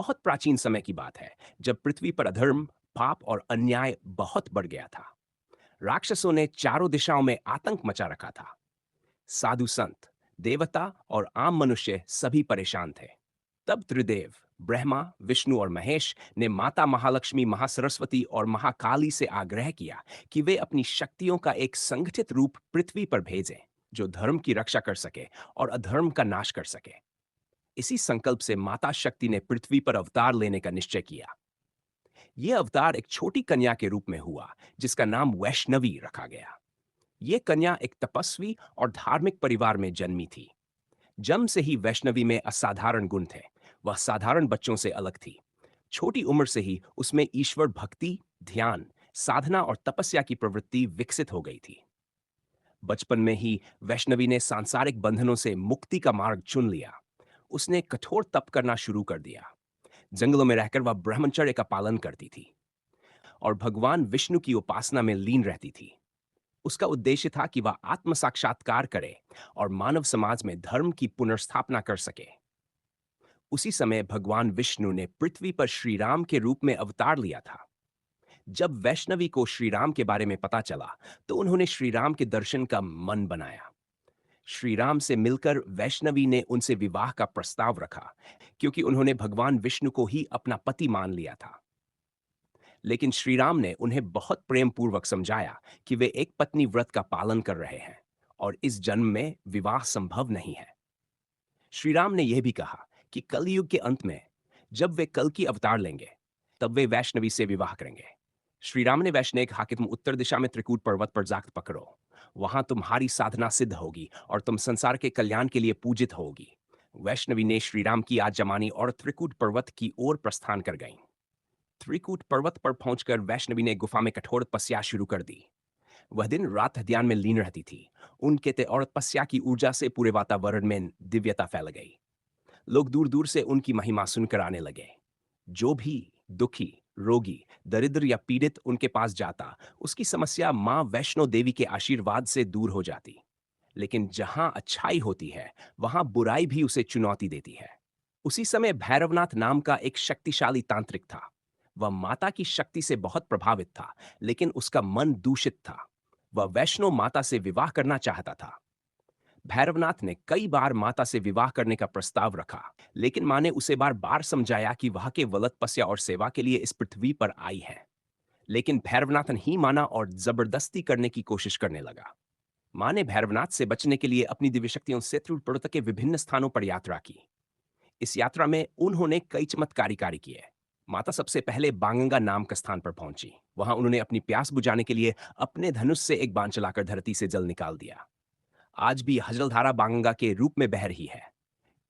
बहुत प्राचीन समय की बात है, जब पृथ्वी पर अधर्म, पाप और अन्याय बहुत बढ़ गया था। राक्षसों ने चारों दिशाओं में आतंक मचा रखा था। साधु संत, देवता और आम मनुष्य सभी परेशान थे। तब त्रिदेव, ब्रह्मा, विष्णु और महेश ने माता महालक्ष्मी, महासरस्वती और महाकाली से आग्रह किया कि वे अपनी शक्तियों का एक संगठित रूप पृथ्वी पर भेजें, जो धर्म की रक्षा कर सके और अधर्म का नाश कर सके। इसी संकल्प से माता शक्ति ने पृथ्वी पर अवतार लेने का निश्चय किया। यह अवतार एक छोटी कन्या के रूप में हुआ, जिसका नाम वैष्णवी रखा गया। यह कन्या एक तपस्वी और धार्मिक परिवार में जन्मी थी। जन्म से ही वैष्णवी में असाधारण गुण थे। वह साधारण बच्चों से अलग थी। छोटी उम्र से ही उसमें ईश्वर भक्ति, ध्यान, साधना और तपस्या की प्रवृत्ति विकसित हो गई थी। बचपन में ही वैष्णवी ने सांसारिक बंधनों से मुक्ति का मार्ग चुन लिया। उसने कठोर तप करना शुरू कर दिया। जंगलों में रहकर वह ब्रह्मचर्य का पालन करती थी और भगवान विष्णु की उपासना में लीन रहती थी। उसका उद्देश्य था कि वह आत्म साक्षात्कार करे और मानव समाज में धर्म की पुनर्स्थापना कर सके। उसी समय भगवान विष्णु ने पृथ्वी पर श्री राम के रूप में अवतार लिया था। जब वैष्णवी को श्री राम के बारे में पता चला, तो उन्होंने श्री राम के दर्शन का मन बनाया। श्री राम से मिलकर वैष्णवी ने उनसे विवाह का प्रस्ताव रखा, क्योंकि उन्होंने भगवान विष्णु को ही अपना पति मान लिया था। लेकिन श्री राम ने उन्हें बहुत प्रेम पूर्वक समझाया कि वे एक पत्नी व्रत का पालन कर रहे हैं और इस जन्म में विवाह संभव नहीं है। श्री राम ने यह भी कहा कि कलयुग के अंत में, जब वे कल की अवतार लेंगे, तब वे वैष्णवी से विवाह करेंगे। श्री राम ने वैष्णव ने कहा कि तुम उत्तर दिशा में त्रिकूट पर्वत पर जाकर पकड़ो। वहां तुम्हारी साधना सिद्ध होगी और तुम संसार के कल्याण के लिए पूजित होगी। वैष्णवी ने श्री राम की आज्ञा मानी और त्रिकूट पर्वत की ओर प्रस्थान कर गईं। त्रिकूट पर्वत पर पहुंचकर वैष्णवी ने गुफा में कठोर तपस्या शुरू कर दी। वह दिन रात ध्यान में लीन रहती थी। उनके ते और तपस्या की ऊर्जा से पूरे वातावरण में दिव्यता फैल गई। लोग दूर दूर से उनकी महिमा सुनकर आने लगे। जो भी दुखी, रोगी, दरिद्र या पीड़ित उनके पास जाता, उसकी समस्या मां वैष्णो देवी के आशीर्वाद से दूर हो जाती। लेकिन जहां अच्छाई होती है, वहां बुराई भी उसे चुनौती देती है। उसी समय भैरवनाथ नाम का एक शक्तिशाली तांत्रिक था। वह माता की शक्ति से बहुत प्रभावित था, लेकिन उसका मन दूषित था। वह वैष्णो माता से विवाह करना चाहता था। भैरवनाथ ने कई बार माता से विवाह करने का प्रस्ताव रखा, लेकिन माँ ने उसे बार बार समझाया कि वह केवल तपस्या और सेवा के लिए इस पृथ्वी पर आई है। लेकिन भैरवनाथ नहीं माना और जबरदस्ती करने की कोशिश करने लगा। माँ ने भैरवनाथ से बचने के लिए अपनी दिव्य शक्तियों से त्रिपुर के विभिन्न स्थानों पर यात्रा की। इस यात्रा में उन्होंने कई चमत्कारी कार्य किए। माता सबसे पहले बांगंगा नाम के स्थान पर पहुंची। वहां उन्होंने अपनी प्यास बुझाने के लिए अपने धनुष से एक बाण चलाकर धरती से जल निकाल दिया। आज भी हजलधारा बांगंगा के रूप में बह रही है।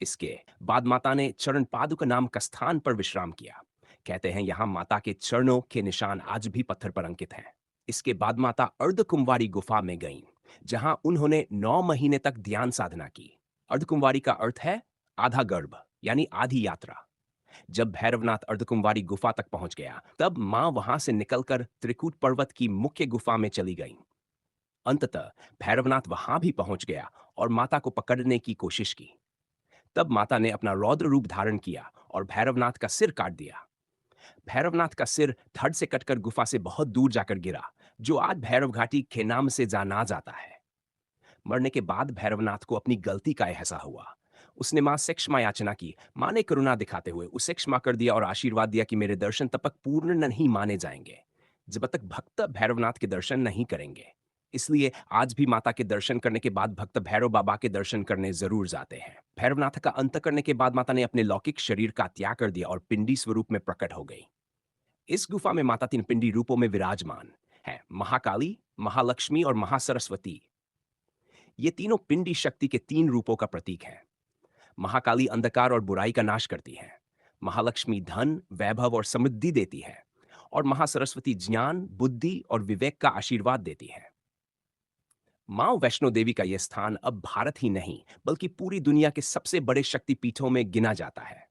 इसके बाद माता ने चरण पादुका नाम का स्थान पर विश्राम किया। कहते हैं यहाँ माता के चरणों के निशान आज भी पत्थर पर अंकित हैं। इसके बाद माता अर्धकुंवारी गुफा में गईं, जहां उन्होंने 9 महीने तक ध्यान साधना की। अर्धकुंवारी का अर्थ है आधा गर्भ, यानी आधी यात्रा। जब भैरवनाथ अर्धकुंवारी गुफा तक पहुंच गया, तब मां वहां से निकलकर त्रिकूट पर्वत की मुख्य गुफा में चली गईं। अंततः भैरवनाथ वहां भी पहुंच गया और माता को पकड़ने की कोशिश की। तब माता ने अपना रौद्र रूप धारण किया और भैरवनाथ का सिर काट दिया। भैरवनाथ का सिर धड़ से कटकर गुफा से बहुत दूर जाकर गिरा, जो आज भैरव घाटी के नाम से जाना जाता है। मरने के बाद भैरवनाथ को अपनी गलती का एहसास हुआ। उसने मां से क्षमा याचना की। मां ने करुणा दिखाते हुए उसे क्षमा कर दिया और आशीर्वाद दिया कि मेरे दर्शन तब तक पूर्ण नहीं माने जाएंगे, जब तक भक्त भैरवनाथ के दर्शन नहीं करेंगे। इसलिए आज भी माता के दर्शन करने के बाद भक्त भैरव बाबा के दर्शन करने जरूर जाते हैं। भैरवनाथ का अंत करने के बाद माता ने अपने लौकिक शरीर का त्याग कर दिया और पिंडी स्वरूप में प्रकट हो गई। इस गुफा में माता 3 पिंडी रूपों में विराजमान है, महाकाली, महालक्ष्मी और महासरस्वती। ये तीनों पिंडी शक्ति के 3 रूपों का प्रतीक हैं। महाकाली अंधकार और बुराई का नाश करती है। महालक्ष्मी धन, वैभव और समृद्धि देती है। और महासरस्वती ज्ञान, बुद्धि और विवेक का आशीर्वाद देती है। मां वैष्णो देवी का यह स्थान अब भारत ही नहीं, बल्कि पूरी दुनिया के सबसे बड़े शक्तिपीठों में गिना जाता है।